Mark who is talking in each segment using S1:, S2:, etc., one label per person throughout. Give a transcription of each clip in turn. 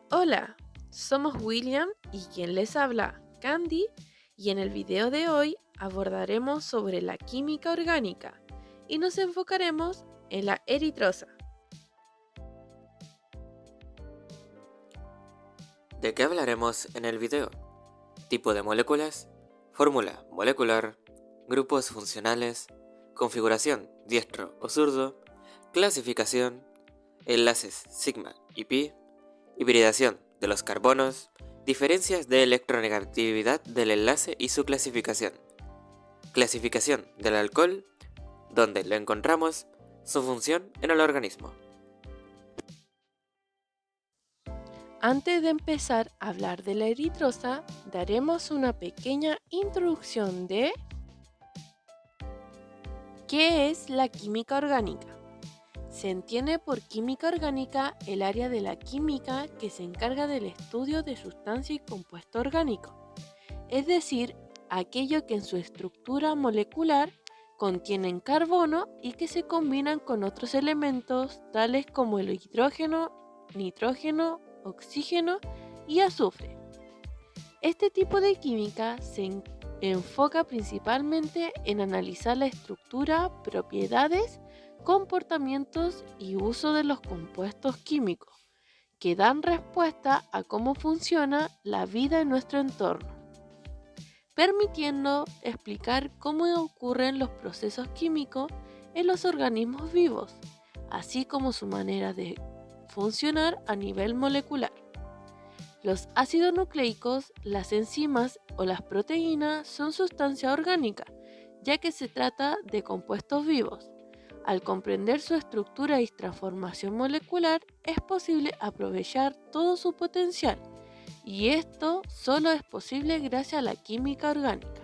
S1: Hola, somos William y quien les habla, Candy, y en el video de hoy abordaremos sobre la química orgánica y nos enfocaremos en la eritrosa.
S2: ¿De qué hablaremos en el video? Tipo de moléculas, fórmula molecular, grupos funcionales, configuración diestro o zurdo, clasificación, enlaces sigma y pi, hibridación de los carbonos, diferencias de electronegatividad del enlace y su clasificación del alcohol, dónde lo encontramos, su función en el organismo.
S1: Antes de empezar a hablar de la eritrosa, daremos una pequeña introducción de ¿qué es la química orgánica? Se entiende por química orgánica el área de la química que se encarga del estudio de sustancia y compuesto orgánico, es decir, aquello que en su estructura molecular contienen carbono y que se combinan con otros elementos tales como el hidrógeno, nitrógeno, oxígeno y azufre. Este tipo de química se enfoca principalmente en analizar la estructura, propiedades, comportamientos y uso de los compuestos químicos, que dan respuesta a cómo funciona la vida en nuestro entorno, permitiendo explicar cómo ocurren los procesos químicos en los organismos vivos, así como su manera de funcionar a nivel molecular. Los ácidos nucleicos, las enzimas o las proteínas son sustancia orgánica, ya que se trata de compuestos vivos. Al comprender su estructura y transformación molecular, es posible aprovechar todo su potencial, y esto solo es posible gracias a la química orgánica.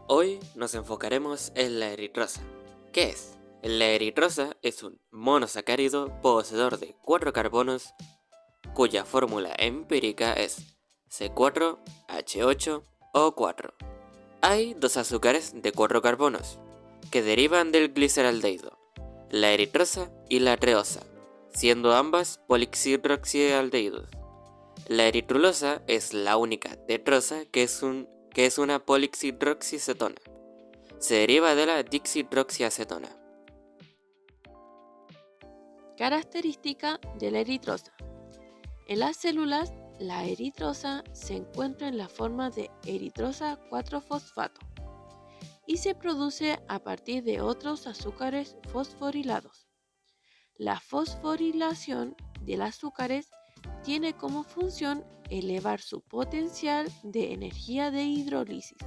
S2: Hoy nos enfocaremos en la eritrosa. ¿Qué es? La eritrosa es un monosacárido poseedor de 4 carbonos cuya fórmula empírica es C4H8O4. Hay dos azúcares de 4 carbonos que derivan del gliceraldehído, la eritrosa y la treosa, siendo ambas polioxihidroxialdehídos. La eritrulosa es la única tetrosa que es una polioxihidroxicetona. Se deriva de la dihidroxiacetona.
S1: Característica de la eritrosa. En las células, la eritrosa se encuentra en la forma de eritrosa 4-fosfato y se produce a partir de otros azúcares fosforilados. La fosforilación de los azúcares tiene como función elevar su potencial de energía de hidrólisis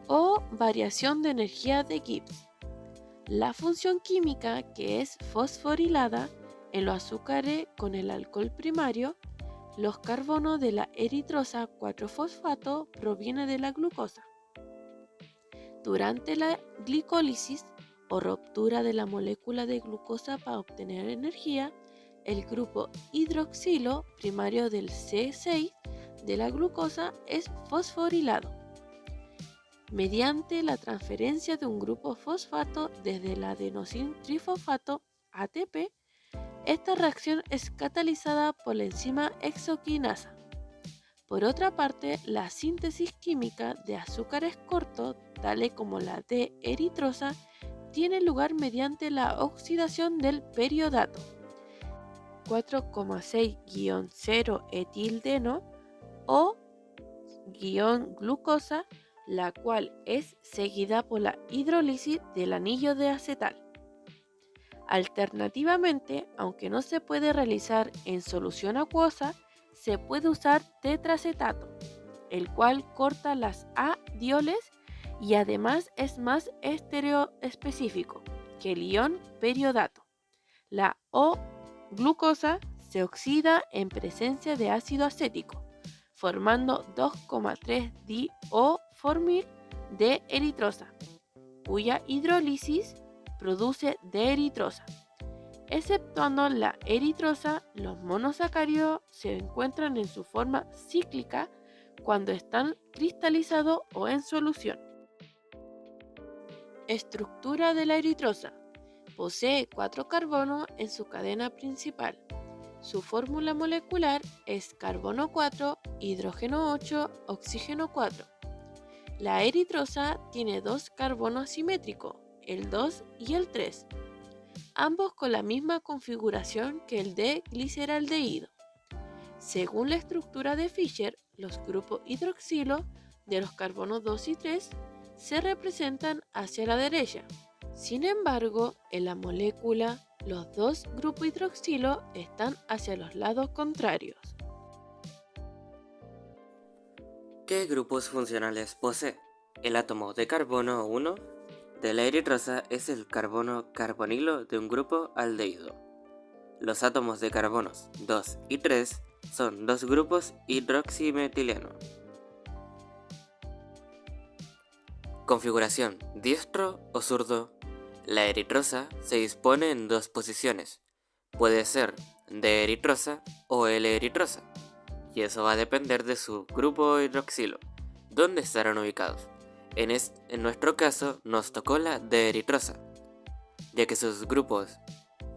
S1: o variación de energía de Gibbs. La función química que es fosforilada en los azúcares con el alcohol primario, los carbonos de la eritrosa 4-fosfato provienen de la glucosa. Durante la glicólisis o ruptura de la molécula de glucosa para obtener energía, el grupo hidroxilo primario del C6 de la glucosa es fosforilado mediante la transferencia de un grupo fosfato desde el adenosín trifosfato ATP. Esta reacción es catalizada por la enzima hexoquinasa. Por otra parte, la síntesis química de azúcares cortos, tales como la D-eritrosa, tiene lugar mediante la oxidación del periodato 4,6-0-etildeno o glucosa, la cual es seguida por la hidrólisis del anillo de acetal. Alternativamente, aunque no se puede realizar en solución acuosa, se puede usar tetracetato, el cual corta las A-dioles y además es más estereoespecífico que el ion periodato. La O-glucosa se oxida en presencia de ácido acético, formando 2,3-diO-formil de eritrosa, cuya hidrólisis produce D-eritrosa. Exceptuando la eritrosa, los monosacáridos se encuentran en su forma cíclica cuando están cristalizados o en solución. Estructura de la eritrosa. Posee 4 carbonos en su cadena principal. Su fórmula molecular es carbono 4, hidrógeno 8, oxígeno 4. La eritrosa tiene 2 carbonos asimétricos, el 2 y el 3, ambos con la misma configuración que el de gliceraldehído. Según la estructura de Fischer, los grupos hidroxilo de los carbonos 2 y 3 se representan hacia la derecha. Sin embargo, en la molécula, los dos grupos hidroxilo están hacia los lados contrarios.
S2: ¿Qué grupos funcionales posee? El átomo de carbono 1 de la eritrosa es el carbono carbonilo de un grupo aldehído. Los átomos de carbonos 2 y 3 son dos grupos hidroximetileno. Configuración diestro o zurdo. La eritrosa se dispone en dos posiciones. Puede ser D-eritrosa o L-eritrosa, y eso va a depender de su grupo hidroxilo, dónde estarán ubicados. En nuestro caso nos tocó la D-eritrosa, ya que sus grupos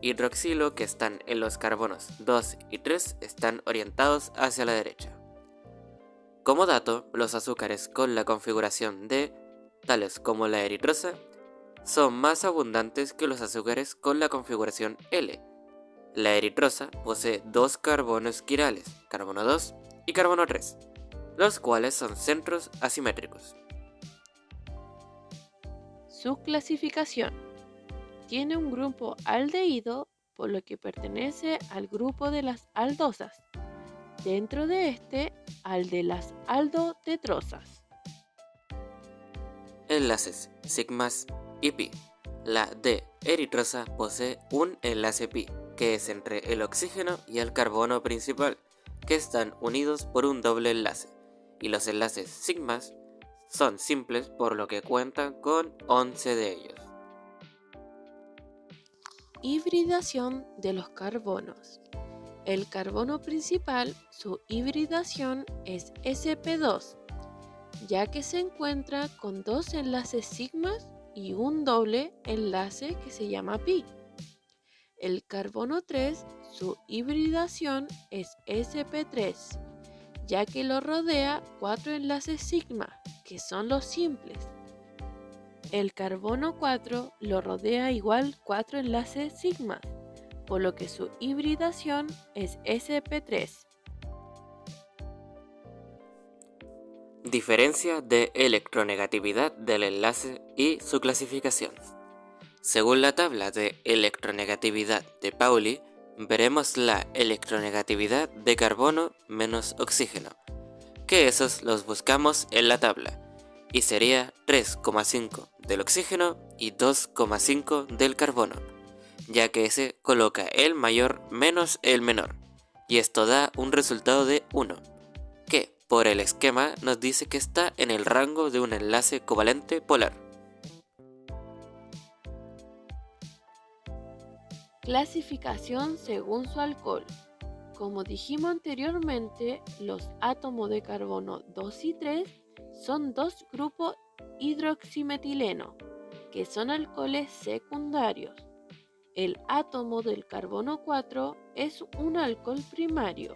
S2: hidroxilo que están en los carbonos 2 y 3 están orientados hacia la derecha. Como dato, los azúcares con la configuración D, tales como la eritrosa, son más abundantes que los azúcares con la configuración L. La eritrosa posee dos carbonos quirales, carbono 2 y carbono 3, los cuales son centros asimétricos.
S1: Su clasificación. Tiene un grupo aldehído, por lo que pertenece al grupo de las aldosas. Dentro de este, al de las aldotetrosas.
S2: Enlaces sigmas y pi. La D-eritrosa posee un enlace pi, que es entre el oxígeno y el carbono principal, que están unidos por un doble enlace, y los enlaces sigmas son simples, por lo que cuentan con 11 de ellos.
S1: Hibridación de los carbonos. El carbono principal, su hibridación es sp2, ya que se encuentra con dos enlaces sigmas y un doble enlace que se llama pi. El carbono 3, su hibridación es sp3, ya que lo rodea 4 enlaces sigma, que son los simples. El carbono 4 lo rodea igual 4 enlaces sigma, por lo que su hibridación es sp3.
S2: Diferencia de electronegatividad del enlace y su clasificación. Según la tabla de electronegatividad de Pauli, veremos la electronegatividad de carbono menos oxígeno, que esos los buscamos en la tabla, y sería 3,5 del oxígeno y 2,5 del carbono, ya que ese coloca el mayor menos el menor, y esto da un resultado de 1, que por el esquema nos dice que está en el rango de un enlace covalente polar.
S1: Clasificación según su alcohol. Como dijimos anteriormente, los átomos de carbono 2 y 3 son dos grupos hidroximetileno, que son alcoholes secundarios. El átomo del carbono 4 es un alcohol primario.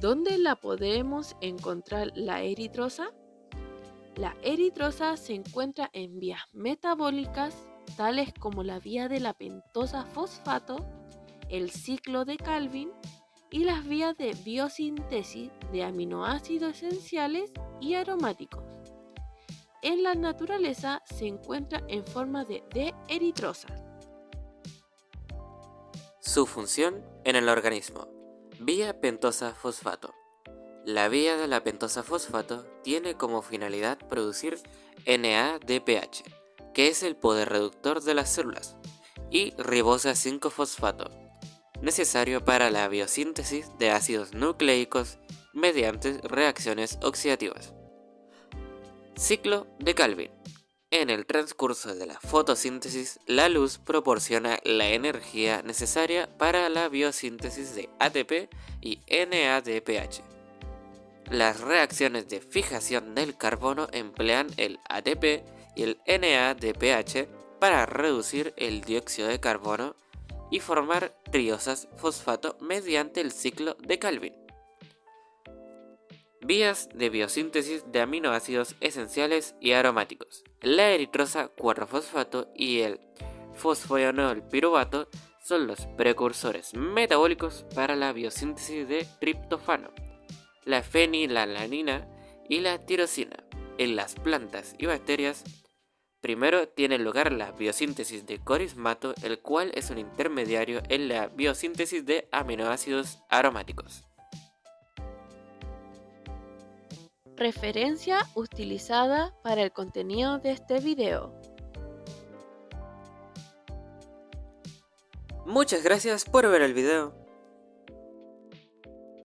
S1: ¿Dónde la podemos encontrar la eritrosa? La eritrosa se encuentra en vías metabólicas, tales como la vía de la pentosa fosfato, el ciclo de Calvin y las vías de biosíntesis de aminoácidos esenciales y aromáticos. En la naturaleza se encuentra en forma de D-eritrosa.
S2: Su función en el organismo. Vía pentosa fosfato. La vía de la pentosa fosfato tiene como finalidad producir NADPH, que es el poder reductor de las células, y ribosa 5-fosfato, necesario para la biosíntesis de ácidos nucleicos mediante reacciones oxidativas. Ciclo de Calvin. En el transcurso de la fotosíntesis, la luz proporciona la energía necesaria para la biosíntesis de ATP y NADPH. Las reacciones de fijación del carbono emplean el ATP y el NADPH para reducir el dióxido de carbono y formar triosas fosfato mediante el ciclo de Calvin. Vías de biosíntesis de aminoácidos esenciales y aromáticos. La eritrosa 4-fosfato y el fosfoenol piruvato son los precursores metabólicos para la biosíntesis de triptofano, la fenilalanina y la tirosina. En las plantas y bacterias, primero tiene lugar la biosíntesis de corismato, el cual es un intermediario en la biosíntesis de aminoácidos aromáticos.
S1: Referencia utilizada para el contenido de este video.
S2: Muchas gracias por ver el video.